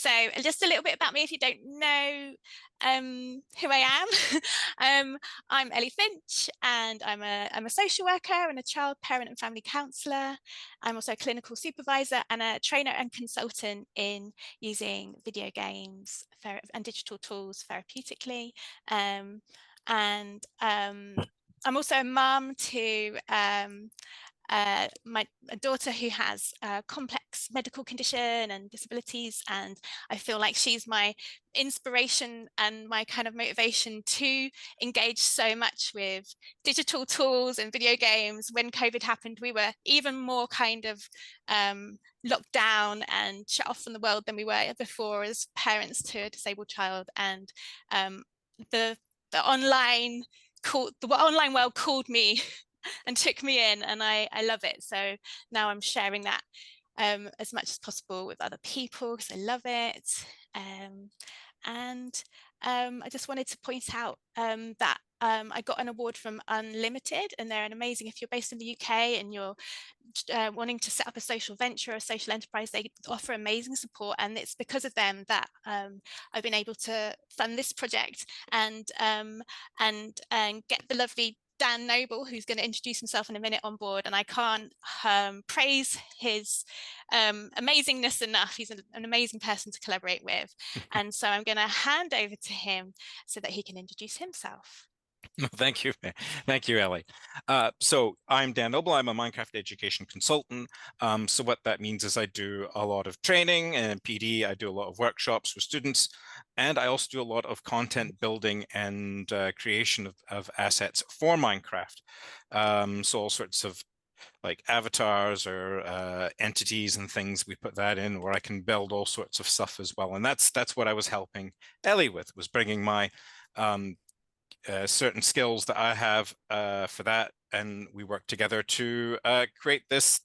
So just a little bit about me if you don't know who I am. I'm Ellie Finch, and I'm a social worker and a child, parent and family counsellor. I'm also a clinical supervisor and a trainer and consultant in using video games and digital tools therapeutically. I'm also a mum to my daughter who has a complex medical condition and disabilities, and I feel like she's my inspiration and my kind of motivation to engage so much with digital tools and video games. When COVID happened, we were even more kind of locked down and shut off from the world than we were before as parents to a disabled child, and the online world called me and took me in, and I love it. So now I'm sharing that as much as possible with other people because I love it. I just wanted to point out that I got an award from Unlimited, and they're an amazing, if you're based in the UK and you're wanting to set up a social venture or a social enterprise, they offer amazing support, and it's because of them that I've been able to fund this project and get the lovely Dan Noble, who's going to introduce himself in a minute, on board. And I can't praise his amazingness enough. He's an amazing person to collaborate with. And so I'm going to hand over to him so that he can introduce himself. Thank you. Thank you, Ellie. So I'm Dan Noble. I'm a Minecraft education consultant. So what that means is I do a lot of training and PD. I do a lot of workshops with students, and I also do a lot of content building and creation of assets for Minecraft. So all sorts of like avatars or entities and things, we put that in where I can build all sorts of stuff as well. And that's what I was helping Ellie with, was bringing my certain skills that I have for that, and we work together to create this.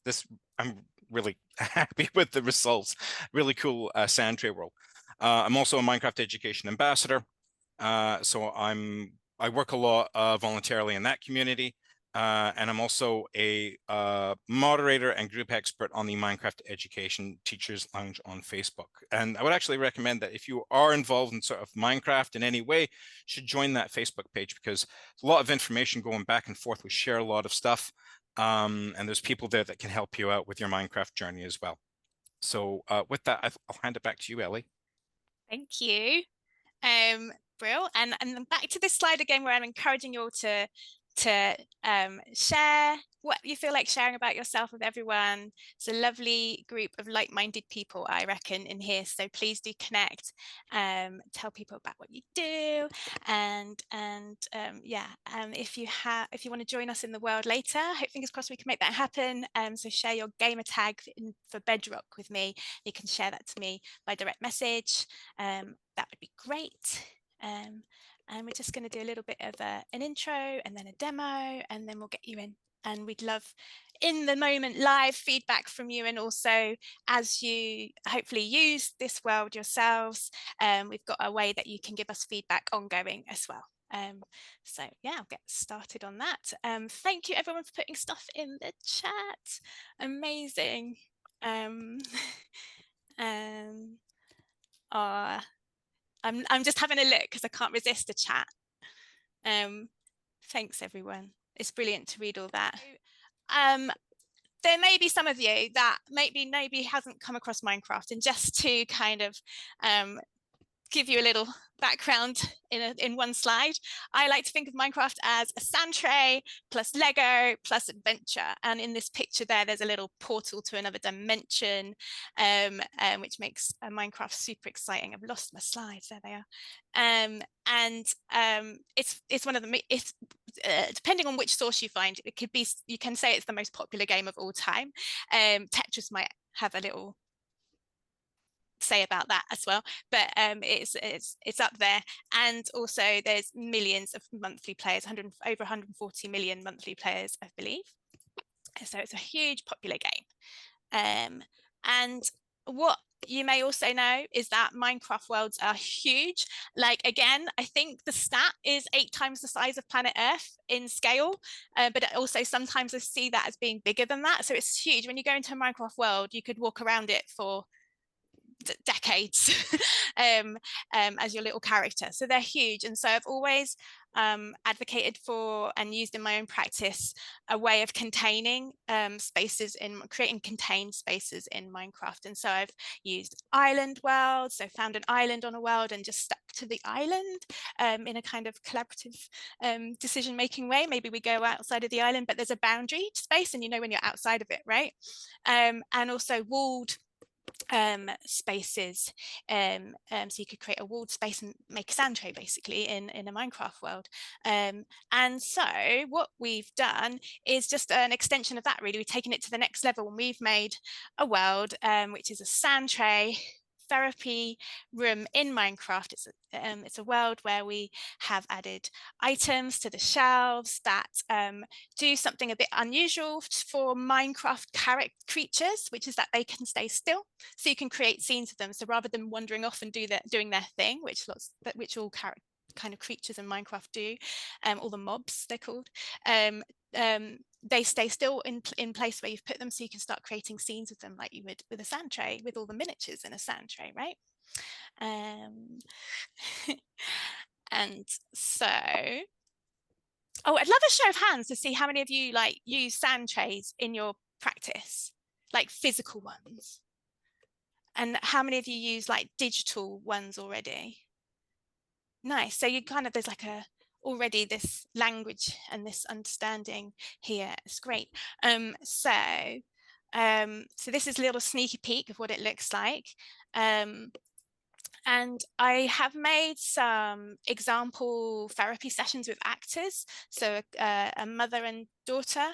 I'm really happy with the results. Really cool Sandtray world. I'm also a Minecraft education ambassador, so I work a lot voluntarily in that community. And I'm also a moderator and group expert on the Minecraft Education Teachers Lounge on Facebook. And I would actually recommend that if you are involved in sort of Minecraft in any way, you should join that Facebook page, because there's a lot of information going back and forth. We share a lot of stuff, and there's people there that can help you out with your Minecraft journey as well. So with that, I'll hand it back to you, Ellie. Thank you. Brill. And back to this slide again, where I'm encouraging you all to share what you feel like sharing about yourself with everyone. It's a lovely group of like-minded people, I reckon, in here. So please do connect, tell people about what you do, and if you want to join us in the world later, fingers crossed we can make that happen. So share your gamer tag for Bedrock with me. You can share that to me by direct message. That would be great. And we're just going to do a little bit of an intro and then a demo, and then we'll get you in. And we'd love in the moment live feedback from you, and also as you hopefully use this world yourselves, we've got a way that you can give us feedback ongoing as well. So yeah, I'll get started on that. Thank you everyone for putting stuff in the chat. Amazing. I'm just having a look because I can't resist a chat. Thanks everyone. It's brilliant to read all that. There may be some of you that maybe hasn't come across Minecraft, and just to kind of give you a little background in one slide, I like to think of Minecraft as a sand tray plus Lego plus adventure. And in this picture there's a little portal to another dimension, which makes Minecraft super exciting. I've lost my slides. There they are. It's one of the, depending on which source you find, you can say it's the most popular game of all time. Tetris might have a little say about that as well, but it's up there. And also there's millions of monthly players, over 140 million monthly players, I believe. So it's a huge popular game. And what you may also know is that Minecraft worlds are huge. Like, again, I think the stat is 8 times the size of planet Earth in scale, but also sometimes I see that as being bigger than that. So it's huge. When you go into a Minecraft world, you could walk around it for decades as your little character. So they're huge. And so I've always advocated for and used in my own practice a way of containing spaces, in creating contained spaces in Minecraft. And so I've used island worlds, so found an island on a world and just stuck to the island in a kind of collaborative decision-making way. Maybe we go outside of the island, but there's a boundary space and you know when you're outside of it, right? And also walled spaces, so you could create a walled space and make a Sandtray basically in a Minecraft world. And so what we've done is just an extension of that, really. We've taken it to the next level and we've made a world which is a Sandtray therapy room in Minecraft. It's a world where we have added items to the shelves that do something a bit unusual for Minecraft creatures, which is that they can stay still. So you can create scenes of them. So rather than wandering off and doing their thing, which all kind of creatures in Minecraft do, all the mobs they're called, they stay still in place where you've put them, so you can start creating scenes with them like you would with a Sandtray, with all the miniatures in a Sandtray, right? And so, oh, I'd love a show of hands to see how many of you like use Sandtrays in your practice, like physical ones, and how many of you use like digital ones already? Nice. So you kind of, there's like already this language and this understanding here. It's great. So this is a little sneaky peek of what it looks like. And I have made some example therapy sessions with actors. So a mother and daughter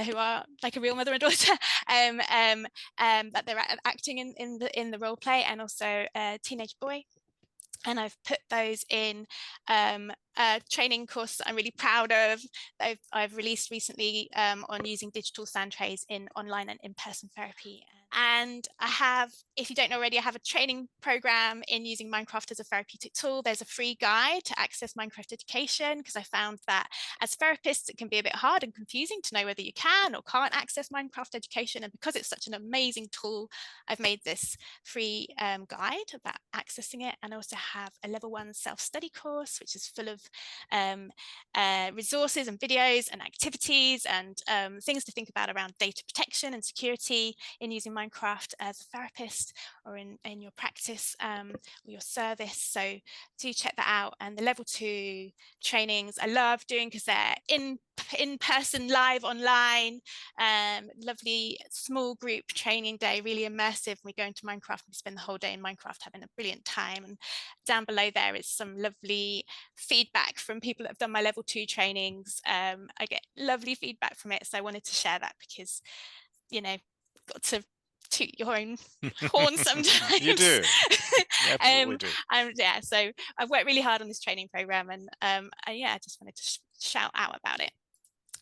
who are like a real mother and daughter, that they're acting in the role play, and also a teenage boy. And I've put those in a training course that I'm really proud of. I've released recently on using digital Sandtrays in online and in-person therapy. And I have, if you don't know already, I have a training program in using Minecraft as a therapeutic tool. There's a free guide to access Minecraft education, because I found that as therapists, it can be a bit hard and confusing to know whether you can or can't access Minecraft education. And because it's such an amazing tool, I've made this free guide about accessing it. And I also have a level 1 self-study course, which is full of resources and videos and activities and things to think about around data protection and security in using Minecraft as a therapist or in your practice or your service. So do check that out. And the level 2 trainings I love doing because they're in person, live, online, lovely small group training day, really immersive. We go into Minecraft, we spend the whole day in Minecraft having a brilliant time. And down below there is some lovely feedback from people that have done my level 2 trainings. I get lovely feedback from it, so I wanted to share that because, you know, got to toot your own horn sometimes. You do. You absolutely do. Yeah, so I've worked really hard on this training program, and yeah, I just wanted to shout out about it.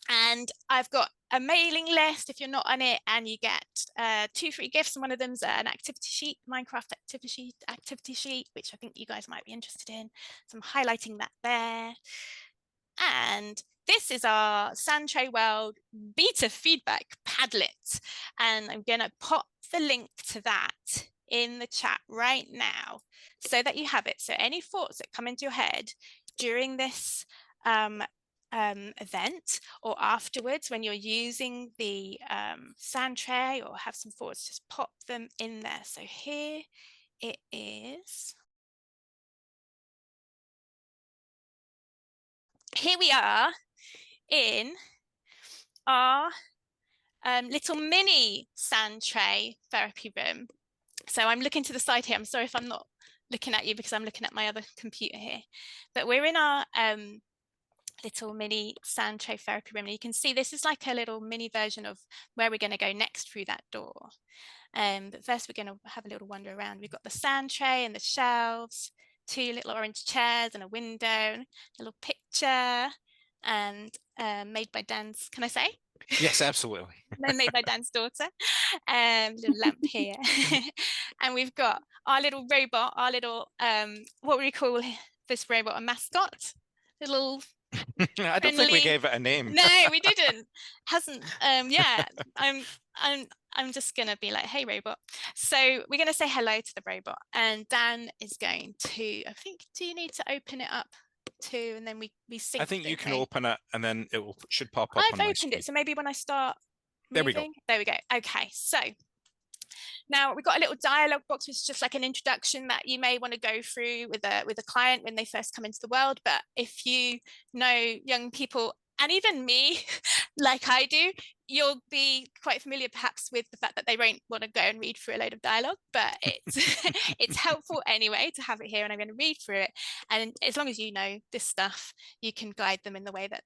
And I've got a mailing list if you're not on it, and you get 2 free gifts, and one of them's an activity sheet, Minecraft activity sheet, which I think you guys might be interested in. So I'm highlighting that there. And this is our Sandtray World beta feedback Padlet, and I'm going to pop the link to that in the chat right now so that you have it. So any thoughts that come into your head during this event or afterwards when you're using the Sandtray, or have some thoughts, just pop them in there. So here it is. Here we are in our little mini Sandtray therapy room. So I'm looking to the side here. I'm sorry if I'm not looking at you because I'm looking at my other computer here. But we're in our little mini Sandtray therapy room. And you can see this is like a little mini version of where we're going to go next through that door. But first we're going to have a little wander around. We've got the Sandtray and the shelves, 2 little orange chairs and a window, a little picture, and made by Dan's, can I say? Yes, absolutely. Made by Dan's daughter. Little lamp here. And we've got our little robot, our little, what would we call this robot? A mascot? Little I don't think we gave it a name. No, we didn't. Hasn't. Yeah, I'm I'm just going to be like, hey, robot. So we're going to say hello to the robot. And Dan is going to, I think, do you need to open it up too? And then we sync. I think you can open it and then it should pop up I've on my opened screen. it. So maybe when I start There moving. we go. There we go. Okay. So now we've got a little dialogue box, which is just like an introduction that you may want to go through with a client when they first come into the world. But if you know young people, and even me, like I do, you'll be quite familiar perhaps with the fact that they won't want to go and read through a load of dialogue, but it's it's helpful anyway to have it here, and I'm going to read through it. And as long as you know this stuff, you can guide them in the way that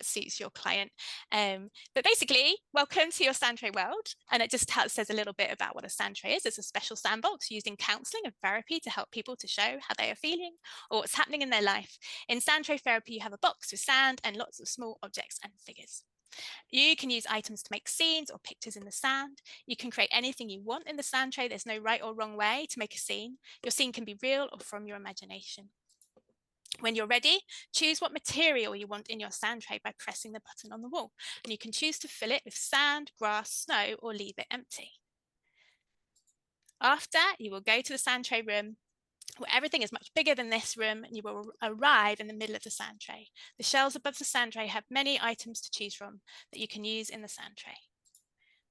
suits your client. But basically, welcome to your Sandtray world. And it just says a little bit about what a Sandtray is. It's a special sandbox used in counseling and therapy to help people to show how they are feeling or what's happening in their life. In Sandtray therapy, you have a box with sand and lots of small objects and figures. You can use items to make scenes or pictures in the sand. You can create anything you want in the Sandtray. There's no right or wrong way to make a scene. Your scene can be real or from your imagination. When you're ready, choose what material you want in your Sandtray by pressing the button on the wall, and you can choose to fill it with sand, grass, snow, or leave it empty. After, you will go to the Sandtray room, where everything is much bigger than this room, and you will arrive in the middle of the Sandtray. The shelves above the Sandtray have many items to choose from that you can use in the Sandtray.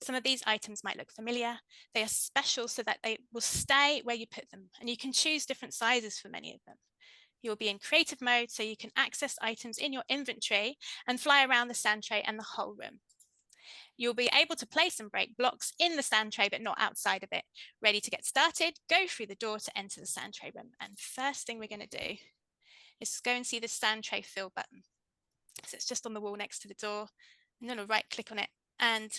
Some of these items might look familiar. They are special so that they will stay where you put them, and you can choose different sizes for many of them. You'll be in creative mode, so you can access items in your inventory and fly around the Sandtray and the whole room. You'll be able to place and break blocks in the Sandtray, but not outside of it. Ready to get started? Go through the door to enter the Sandtray room. And first thing we're going to do is go and see the Sandtray fill button. So it's just on the wall next to the door. I'm going to right click on it. And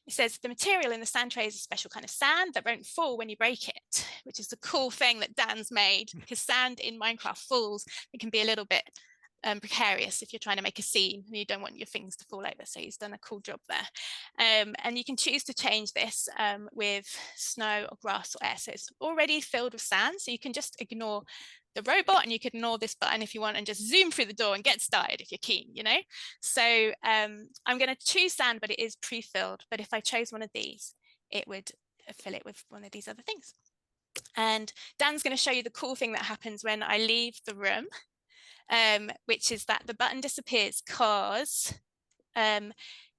it says the material in the Sandtray is a special kind of sand that won't fall when you break it, which is the cool thing that Dan's made, because sand in Minecraft falls. It can be a little bit precarious if you're trying to make a scene and you don't want your things to fall over. So he's done a cool job there. And you can choose to change this with snow or grass or air. So it's already filled with sand. So you can just ignore the robot and you can ignore this button if you want and just zoom through the door and get started if you're keen, you know? So I'm going to choose sand, but it is pre-filled. But if I chose one of these, it would fill it with one of these other things. And Dan's going to show you the cool thing that happens when I leave the room, which is that the button disappears because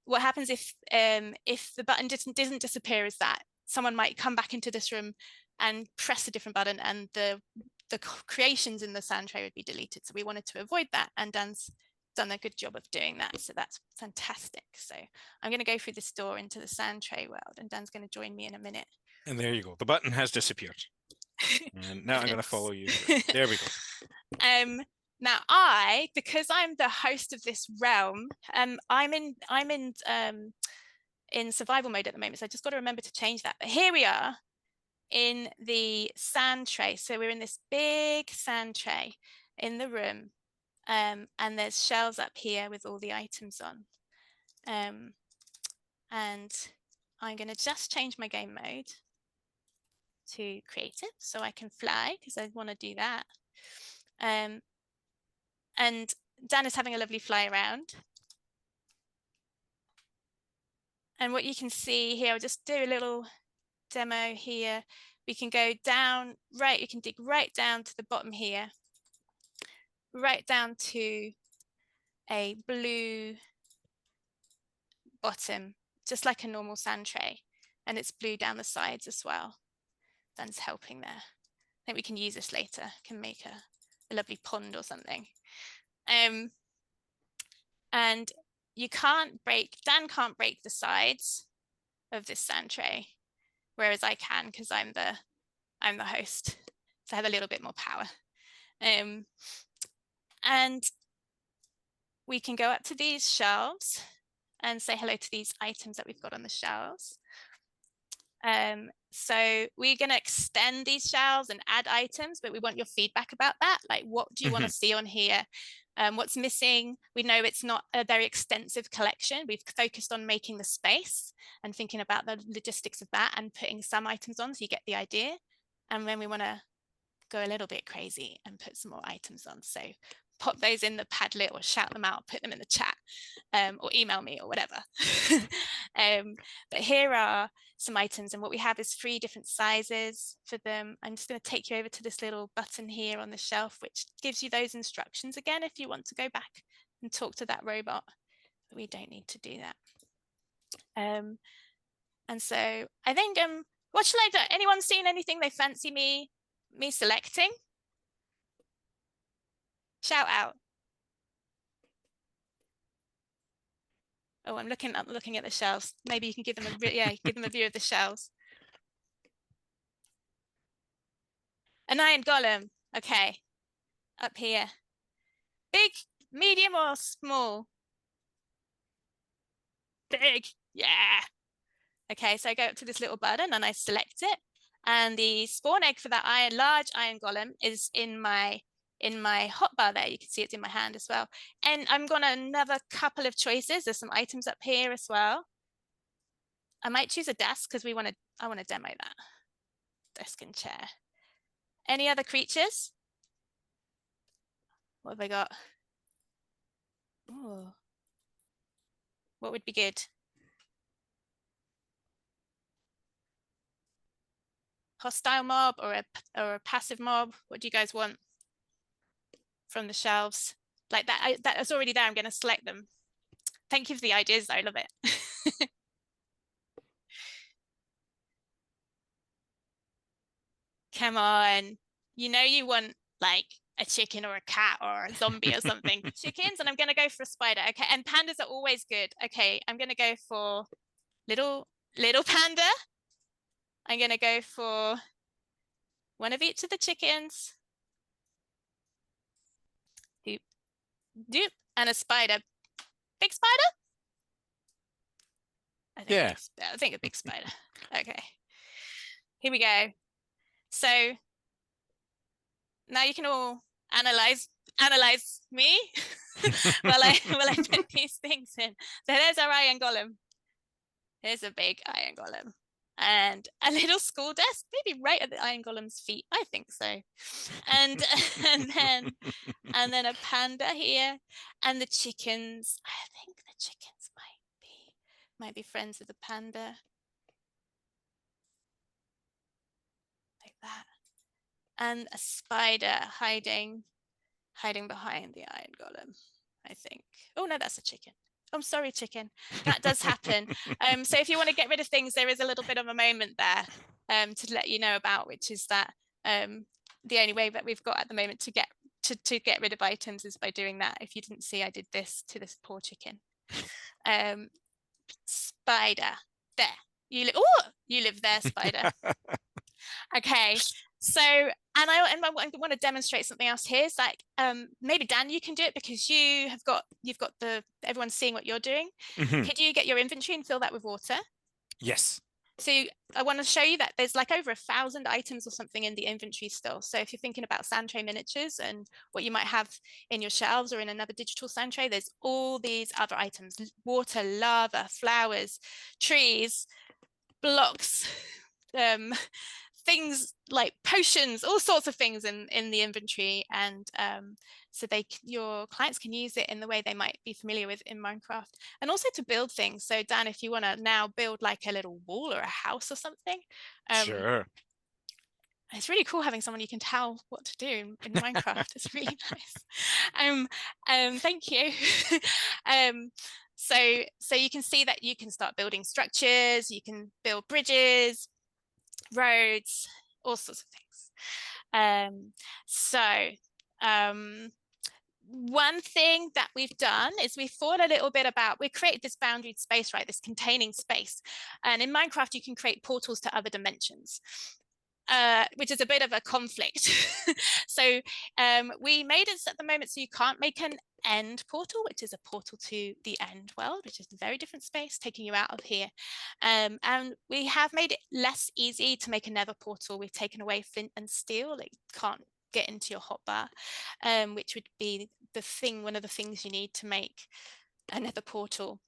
what happens if the button doesn't disappear is that someone might come back into this room and press a different button and the creations in the Sandtray would be deleted. So we wanted to avoid that, and Dan's done a good job of doing that. So that's fantastic. So I'm going to go through this door into the Sandtray world, and Dan's going to join me in a minute. And there you go. The button has disappeared. And now I'm going to follow you. There we go. Now because I'm the host of this realm, I'm in survival mode at the moment. So I just got to remember to change that. But here we are in the Sandtray. So we're in this big Sandtray in the room, and there's shelves up here with all the items on. And I'm going to just change my game mode to creative so I can fly, because I want to do that. And Dan is having a lovely fly around. And what you can see here, I'll just do a little demo here. We can go down, right, you can dig right down to the bottom here, right down to a blue bottom, just like a normal Sandtray. And it's blue down the sides as well. Dan's helping there. I think we can use this later, can make a lovely pond or something. And you can't break, Dan can't break the sides of this Sandtray, whereas I can, because I'm the host, so I have a little bit more power. And we can go up to these shelves and say hello to these items that we've got on the shelves. So we're going to extend these shelves and add items, but we want your feedback about that. Like, what do you want to see on here? What's missing? We know it's not a very extensive collection. We've focused on making the space and thinking about the logistics of that and putting some items on so you get the idea. And then we want to go a little bit crazy and put some more items on. So pop those in the Padlet or shout them out, put them in the chat. or email me or whatever. But here are some items, and what we have is 3 different sizes for them. I'm just going to take you over to this little button here on the shelf, which gives you those instructions again if you want to go back and talk to that robot. But we don't need to do that. And so I think, what shall I do? Anyone seen anything they fancy me selecting? Shout out. Oh, I'm looking at the shelves. Maybe you can give them give them a view of the shelves. An iron golem. Okay, up here. Big, medium, or small? Big. Yeah. Okay, so I go up to this little button and I select it, and the spawn egg for that large iron golem is in my hotbar there. You can see it's in my hand as well. And I'm gonna another couple of choices. There's some items up here as well. I might choose a desk because I want to demo that. Desk and chair. Any other creatures? What have I got? Oh, what would be good? Hostile mob or a passive mob? What do you guys want from the shelves? Like that is already there. I'm going to select them. Thank you for the ideas. I love it. Come on. You know you want like a chicken or a cat or a zombie or something. Chickens, and I'm going to go for a spider. Okay, and pandas are always good. Okay, I'm going to go for little panda. I'm going to go for one of each of the chickens. Doop, doop, and a spider. Big spider? I think a big spider. Okay. Here we go. So now you can all analyze me while I put these things in. So there's our iron golem. Here's a big iron golem. And a little school desk, maybe right at the iron golem's feet. I think so. And then a panda here, and the chickens. I think the chickens might be friends with the panda, like that. And a spider hiding behind the iron golem, I think. Oh no, that's a chicken. I'm sorry, chicken. That does happen. So if you want to get rid of things, there is a little bit of a moment there to let you know about, which is that the only way that we've got at the moment to get rid of items is by doing that. If you didn't see, I did this to this poor chicken. Spider, there. You live there, spider. Okay. So, and I want to demonstrate something else here. It's like, maybe Dan, you can do it because you've got everyone's seeing what you're doing. Could you get your inventory and fill that with water? Yes. So I want to show you that there's like over 1,000 items or something in the inventory still. So if you're thinking about Sandtray miniatures and what you might have in your shelves or in another digital Sandtray, there's all these other items: water, lava, flowers, trees, blocks, things like potions, all sorts of things in the inventory. And so your clients can use it in the way they might be familiar with in Minecraft, and also to build things. So Dan, if you want to now build like a little wall or a house or something, sure. It's really cool having someone you can tell what to do in Minecraft. It's really nice. Thank you. So you can see that you can start building structures, you can build bridges, roads, all sorts of things. One thing that we've done is we've thought a little bit about, we created this boundaried space, right? This containing space. And in Minecraft, you can create portals to other dimensions, which is a bit of a conflict. So we made it at the moment so you can't make an end portal, which is a portal to the end world, which is a very different space taking you out of here. And we have made it less easy to make a nether portal. We've taken away flint and steel, like you can't get into your hotbar, which would be one of the things you need to make a nether portal.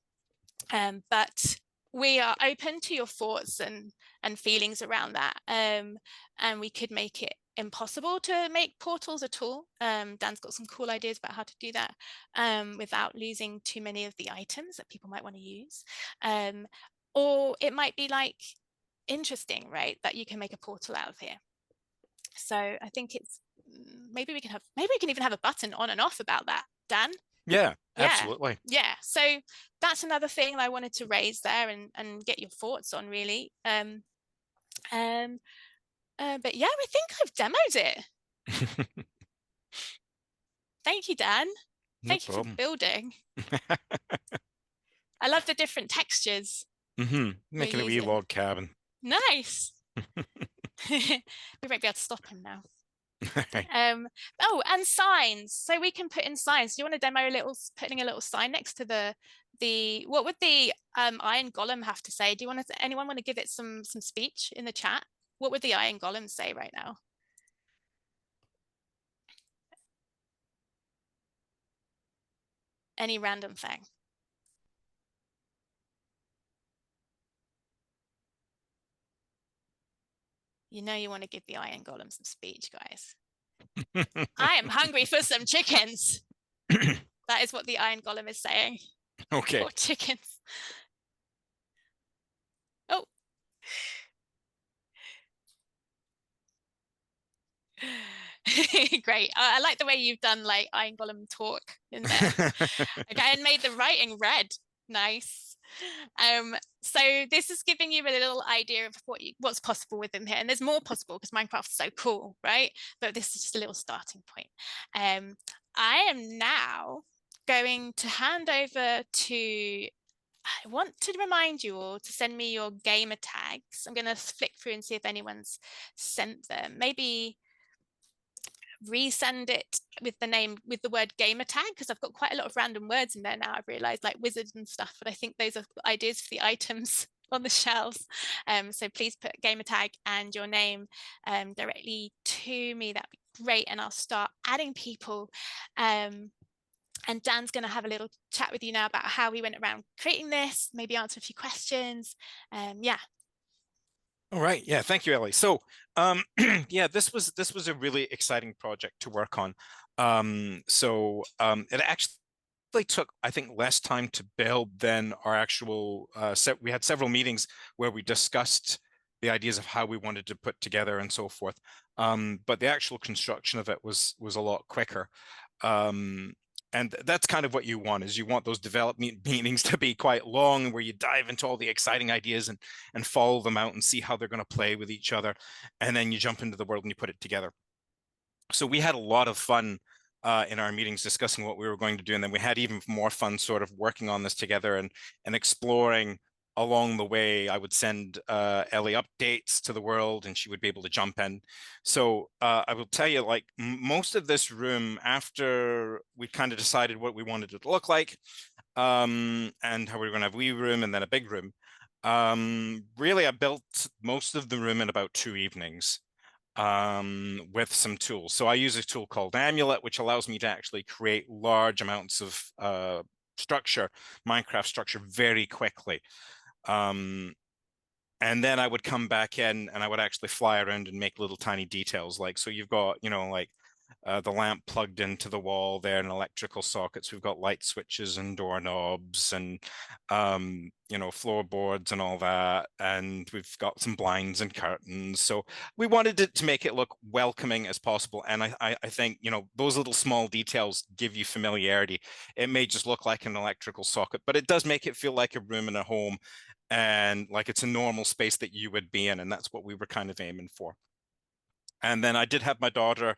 But we are open to your thoughts and feelings around that, and we could make it impossible to make portals at all. Dan's got some cool ideas about how to do that without losing too many of the items that people might want to use. Or it might be like interesting, right, that you can make a portal out of here. So I think it's maybe we can even have a button on and off about that, Dan. Yeah, absolutely. Yeah. So that's another thing I wanted to raise there and get your thoughts on, really. But yeah, I think I've demoed it. Thank you, Dan. Thank you for building. I love the different textures. Making a wee log cabin. Nice. We won't be able to stop him now. Oh, and signs. So we can put in signs. Do you want to demo putting a little sign next to the what would the iron golem have to say? Do you want to anyone want to give it some speech in the chat? What would the iron golem say right now? Any random thing. You know you want to give the iron golem some speech, guys. I am hungry for some chickens. That is what the iron golem is saying. Okay. Or chickens. Oh. Great. I like the way you've done like iron golem talk in there. Okay, and made the writing red. Nice. So this is giving you a little idea of what's possible within here, and there's more possible because Minecraft's so cool, right? But this is just a little starting point. I am now going to hand over to I want to remind you all to send me your gamer tags. I'm going to flick through and see if anyone's sent them. Maybe resend it with the word gamer tag, because I've got quite a lot of random words in there now. I've realized, like wizards and stuff, but I think those are ideas for the items on the shelves. So please put gamer tag and your name directly to me. That'd be great, and I'll start adding people. And Dan's going to have a little chat with you now about how we went around creating this, maybe answer a few questions. Yeah. All right. Yeah. Thank you, Ellie. So, yeah, this was a really exciting project to work on. It actually took, I think, less time to build than our actual set. We had several meetings where we discussed the ideas of how we wanted to put together and so forth. But the actual construction of it was a lot quicker. And that's kind of what you want, is you want those development meetings to be quite long, where you dive into all the exciting ideas and follow them out and see how they're going to play with each other. And then you jump into the world and you put it together. So we had a lot of fun in our meetings discussing what we were going to do. And then we had even more fun sort of working on this together and exploring along the way. I would send Ellie updates to the world and she would be able to jump in. So I will tell you, like most of this room, after we kind of decided what we wanted it to look like and how we were going to have a wee room and then a big room, really I built most of the room in about 2 evenings with some tools. So I use a tool called Amulet, which allows me to actually create large amounts of structure, Minecraft structure, very quickly. And then I would come back in and I would actually fly around and make little tiny details. Like, so you've got, you know, like the lamp plugged into the wall there and electrical sockets. We've got light switches and doorknobs and, you know, floorboards and all that. And we've got some blinds and curtains. So we wanted it to make it look welcoming as possible. And I think, you know, those little small details give you familiarity. It may just look like an electrical socket, but it does make it feel like a room in a home and like it's a normal space that you would be in. And that's what we were kind of aiming for. And then I did have my daughter.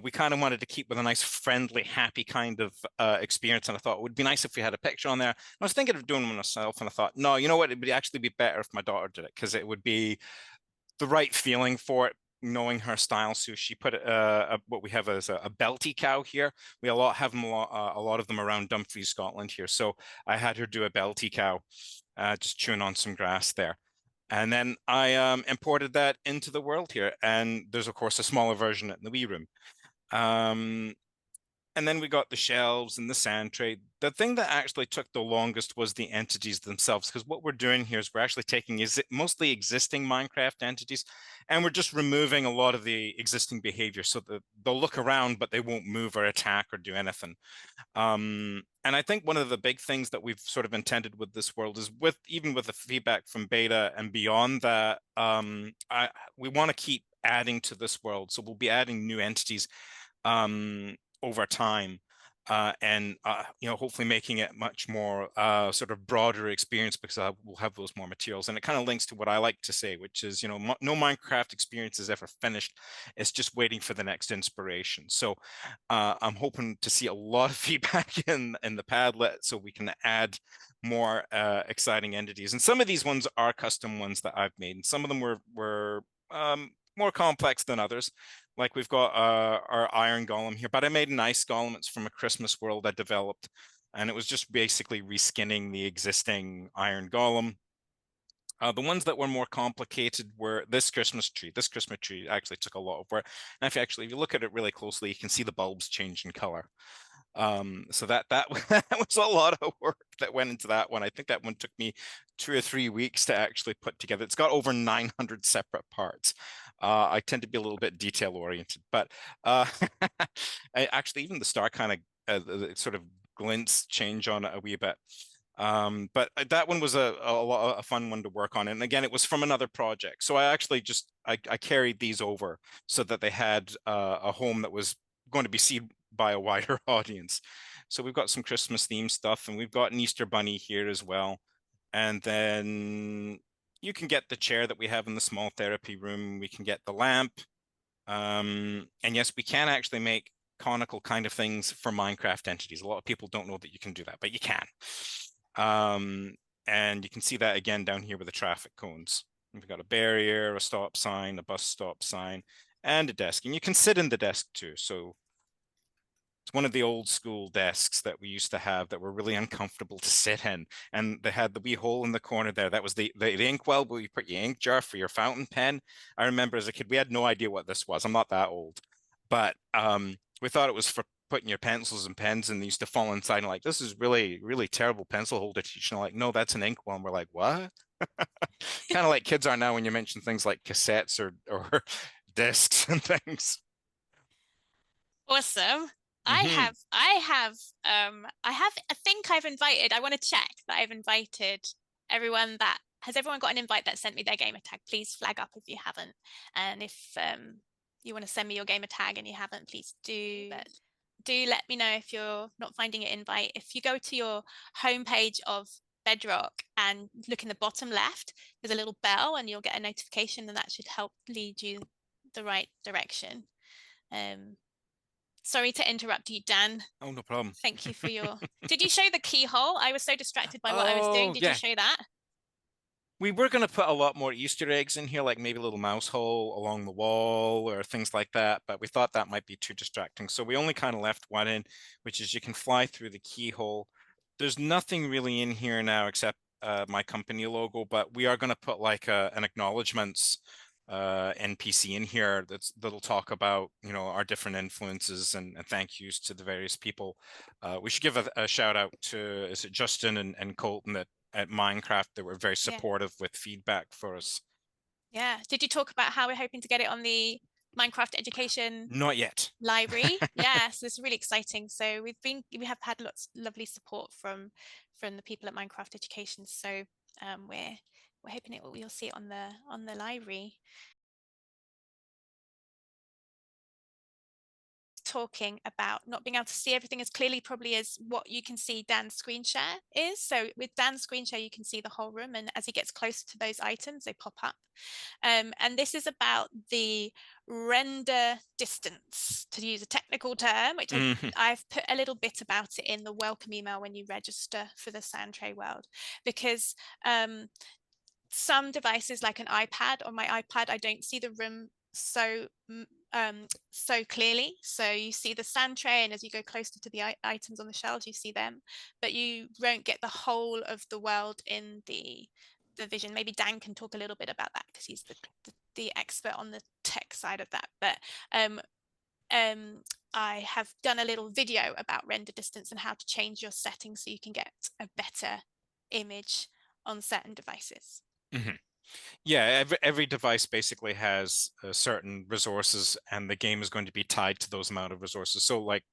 We kind of wanted to keep with a nice, friendly, happy kind of experience. And I thought it would be nice if we had a picture on there. And I was thinking of doing one myself. And I thought, no, you know what? It would actually be better if my daughter did it, because it would be the right feeling for it, knowing her style. So she put what we have as a belty cow here. We have them, a lot of them around Dumfries, Scotland here. So I had her do a belty cow, just chewing on some grass there. And then I imported that into the world here. And there's, of course, a smaller version in the Wii room. and then we got the shelves and the Sandtray. The thing that actually took the longest was the entities themselves, because what we're doing here is we're actually taking mostly existing Minecraft entities, and we're just removing a lot of the existing behavior so that they'll look around, but they won't move or attack or do anything. And I think one of the big things that we've sort of intended with this world is even with the feedback from beta and beyond that, we want to keep adding to this world. So we'll be adding new entities over time, and hopefully making it much more sort of broader experience, because we'll have those more materials. And it kind of links to what I like to say, which is, no Minecraft experience is ever finished. It's just waiting for the next inspiration. So I'm hoping to see a lot of feedback in the Padlet so we can add more exciting entities. And some of these ones are custom ones that I've made, and some of them were more complex than others. Like we've got our iron golem here, but I made an ice golem. It's from a Christmas world I developed, and it was just basically reskinning the existing iron golem. The ones that were more complicated were this Christmas tree. This Christmas tree actually took a lot of work. And if you look at it really closely, you can see the bulbs change in color. So that was a lot of work that went into that one. I think that one took me 2 or 3 weeks to actually put together. It's got over 900 separate parts. I tend to be a little bit detail oriented, but actually even the star kind of sort of glints change on it a wee bit. But that one was a fun one to work on. And again, it was from another project. So I actually I carried these over so that they had a home that was going to be seen by a wider audience. So we've got some Christmas themed stuff, and we've got an Easter bunny here as well. And then you can get the chair that we have in the small therapy room. We can get the lamp. And yes, we can actually make conical kind of things for Minecraft entities. A lot of people don't know that you can do that, but you can. And you can see that again down here with the traffic cones. We've got a barrier, a stop sign, a bus stop sign, and a desk. And you can sit in the desk too. So it's one of the old school desks that we used to have that were really uncomfortable to sit in. And they had the wee hole in the corner there. That was the inkwell where you put your ink jar for your fountain pen. I remember as a kid, we had no idea what this was. I'm not that old. But we thought it was for putting your pencils and pens, and they used to fall inside and like, this is really, really terrible pencil holder teaching. Like, no, that's an inkwell. And we're like, what? Kind of like kids are now when you mention things like cassettes or discs and things. Awesome. Mm-hmm. I think I want to check that I've invited everyone. That has everyone got an invite that sent me their gamer tag? Please flag up if you haven't. And if you want to send me your gamer tag and you haven't, please do. But do let me know if you're not finding an invite. If you go to your homepage of Bedrock and look in the bottom left, there's a little bell and you'll get a notification, and that should help lead you the right direction. Sorry to interrupt you, Dan. Oh, no problem. Thank you for your... Did you show the keyhole? I was so distracted by what I was doing. Did you show that? We were going to put a lot more Easter eggs in here, like maybe a little mouse hole along the wall or things like that, but we thought that might be too distracting. So we only kind of left one in, which is you can fly through the keyhole. There's nothing really in here now except my company logo, but we are going to put like an acknowledgements NPC in here that'll talk about, our different influences and thank yous to the various people. We should give a shout out to, is it Justin and Colton at Minecraft that were very supportive with feedback for us. Yeah. Did you talk about how we're hoping to get it on the Minecraft education? Not yet. Library? Yes, this is really exciting. So we have had lots of lovely support from the people at Minecraft Education. So we're hoping you'll see it on the library. Talking about not being able to see everything as clearly probably as what you can see Dan's screen share is. So with Dan's screen share, you can see the whole room, and as he gets closer to those items, they pop up. And this is about the render distance, to use a technical term, which I've put a little bit about it in the welcome email when you register for the Sandtray world, because some devices like an iPad, on my iPad, I don't see the room so clearly. So you see the Sandtray, and as you go closer to the items on the shelves, you see them, but you won't get the whole of the world in the vision. Maybe Dan can talk a little bit about that because he's the expert on the tech side of that. But I have done a little video about render distance and how to change your settings so you can get a better image on certain devices. Mm-hmm. Yeah, every device basically has certain resources, and the game is going to be tied to those amount of resources. So like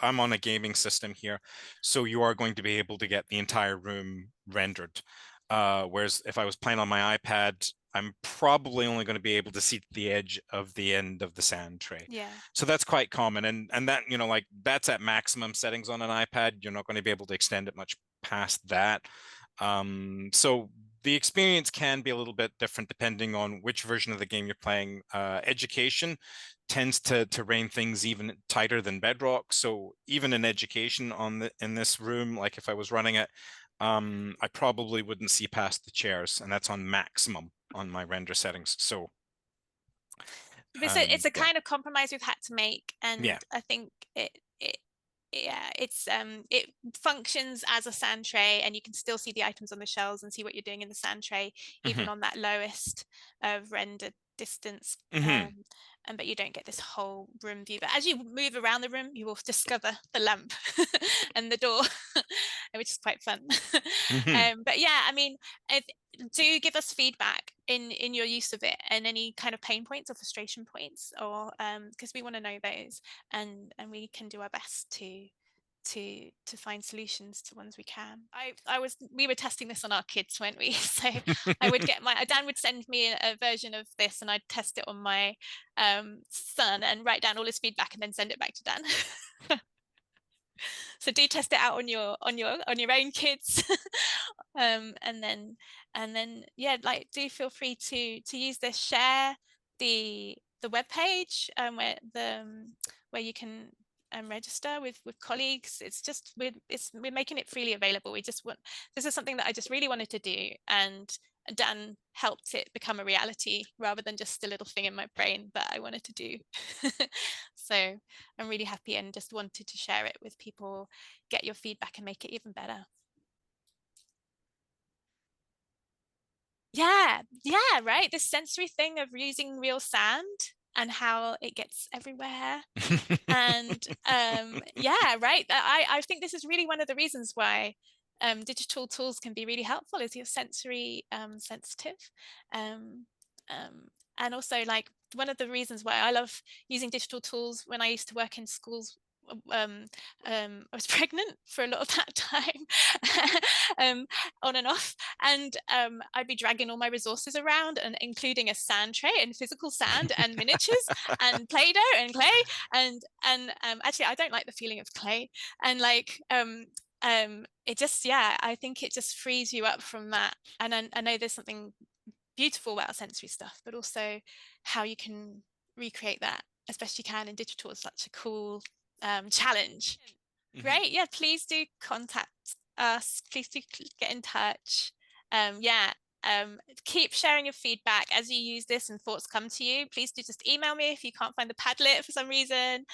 I'm on a gaming system here, so you are going to be able to get the entire room rendered. Whereas if I was playing on my iPad, I'm probably only going to be able to see the edge of the end of the Sandtray. Yeah. So that's quite common, and that, you know, like that's at maximum settings on an iPad. You're not going to be able to extend it much past that. So the experience can be a little bit different depending on which version of the game you're playing. Education tends to rein things even tighter than Bedrock. So even in Education in this room, like if I was running it, I probably wouldn't see past the chairs, and that's on maximum on my render settings. So it's a yeah. kind of compromise we've had to make, and Yeah. I think it functions as a Sandtray, and you can still see the items on the shelves and see what you're doing in the Sandtray, even Mm-hmm. on that lowest render distance. Mm-hmm. But you don't get this whole room view. But as you move around the room, you will discover the lamp and the door, which is quite fun. Mm-hmm. But yeah, I mean, do give us feedback in your use of it, and any kind of pain points or frustration points, or because we want to know those, and we can do our best to find solutions to ones we can. We were testing this on our kids, weren't we? So I would get Dan would send me a version of this, and I'd test it on my son and write down all his feedback and then send it back to Dan. So do test it out on your own kids. And then yeah, like do feel free to use this. Share the web page where you can register with colleagues. It's just we're making it freely available. This is something that I just really wanted to do, and Dan helped it become a reality rather than just a little thing in my brain that I wanted to do. So I'm really happy and just wanted to share it with people, get your feedback and make it even better. Yeah, right. This sensory thing of using real sand and how it gets everywhere. And yeah, right. I think this is really one of the reasons why digital tools can be really helpful, is you're sensory sensitive. And also, like, one of the reasons why I love using digital tools, when I used to work in schools, I was pregnant for a lot of that time, on and off, and I'd be dragging all my resources around, and including a sand tray and physical sand and miniatures and Play-Doh and clay, and actually I don't like the feeling of clay, and like it just, yeah, I think it just frees you up from that. And I know there's something beautiful about sensory stuff, but also how you can recreate that as best you can in digital is such a cool challenge. Great. Yeah, please do contact us. Please do get in touch. Yeah, keep sharing your feedback as you use this and thoughts come to you. Please do just email me if you can't find the Padlet for some reason.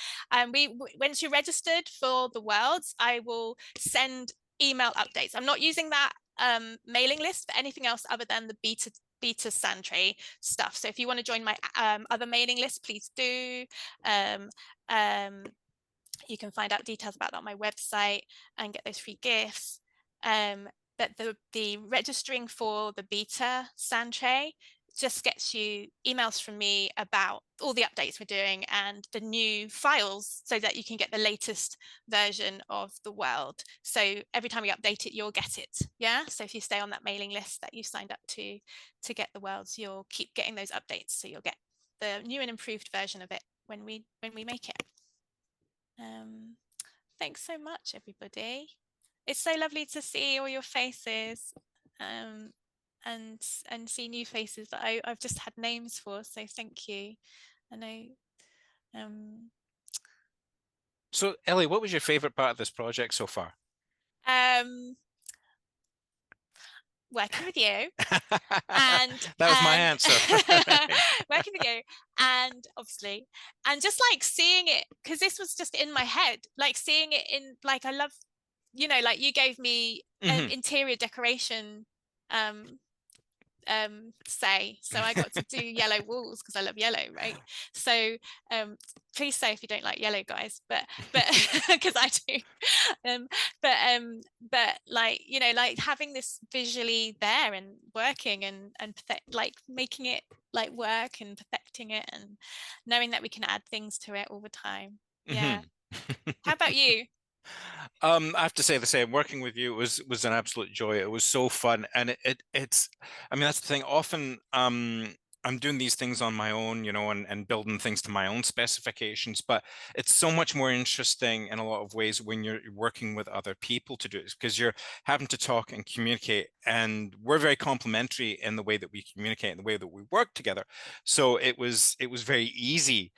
Once you're registered for the Worlds, I will send email updates. I'm not using that mailing list for anything else other than the beta Sandtray stuff. So if you want to join my other mailing list, please do. You can find out details about that on my website and get those free gifts. But the registering for the beta Sandtray just gets you emails from me about all the updates we're doing and the new files, so that you can get the latest version of the world. So every time we update it, you'll get it. Yeah. So if you stay on that mailing list that you signed up to get the worlds, you'll keep getting those updates. So you'll get the new and improved version of it when we make it. Thanks so much, everybody. It's so lovely to see all your faces, and see new faces that I've just had names for. So thank you. I know. So Ellie, what was your favorite part of this project so far? Working with you. And that was my answer. Working with you, and obviously, and just like seeing it, because this was just in my head, like seeing it in, like, I love, like you gave me an interior decoration say. So I got to do yellow walls because I love yellow, right? So please say if you don't like yellow, guys, but because I do. But like, you know, like having this visually there and working and like making it like work and perfecting it and knowing that we can add things to it all the time. Yeah. How about you? I have to say the same. Working with you was an absolute joy. It was so fun, and it's. I mean, that's the thing. Often, I'm doing these things on my own, you know, and building things to my own specifications. But it's so much more interesting in a lot of ways when you're working with other people to do it, because you're having to talk and communicate, and we're very complementary in the way that we communicate and the way that we work together. So it was very easy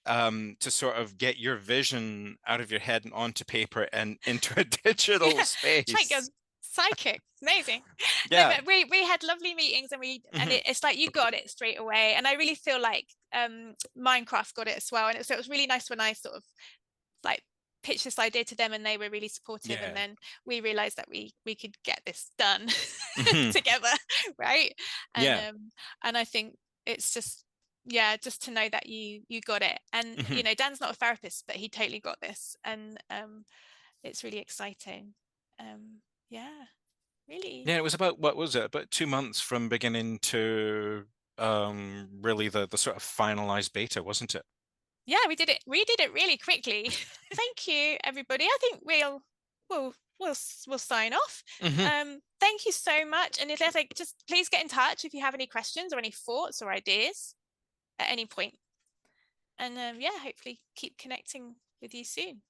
to sort of get your vision out of your head and onto paper and into a digital Yeah, it's like a space. psychic. Amazing. No, Yeah. but we had lovely meetings and it's like you got it straight away. And I really feel like Minecraft got it as well. And so it was really nice when I sort of like pitched this idea to them and they were really supportive. Yeah. And then we realized that we could get this done Mhm. together, right? Yeah. And I think it's just, yeah, just to know that you got it. And you Mhm. know, Dan's not a therapist, but he totally got this. And it's really exciting. Yeah, really. Yeah, it was about, what was it? About 2 months from beginning to really the sort of finalized beta, wasn't it? Yeah, we did it really quickly. Thank you, everybody. I think we'll sign off. Mhm. Thank you so much. And if there's like, just please get in touch if you have any questions or any thoughts or ideas at any point. And yeah, hopefully keep connecting with you soon.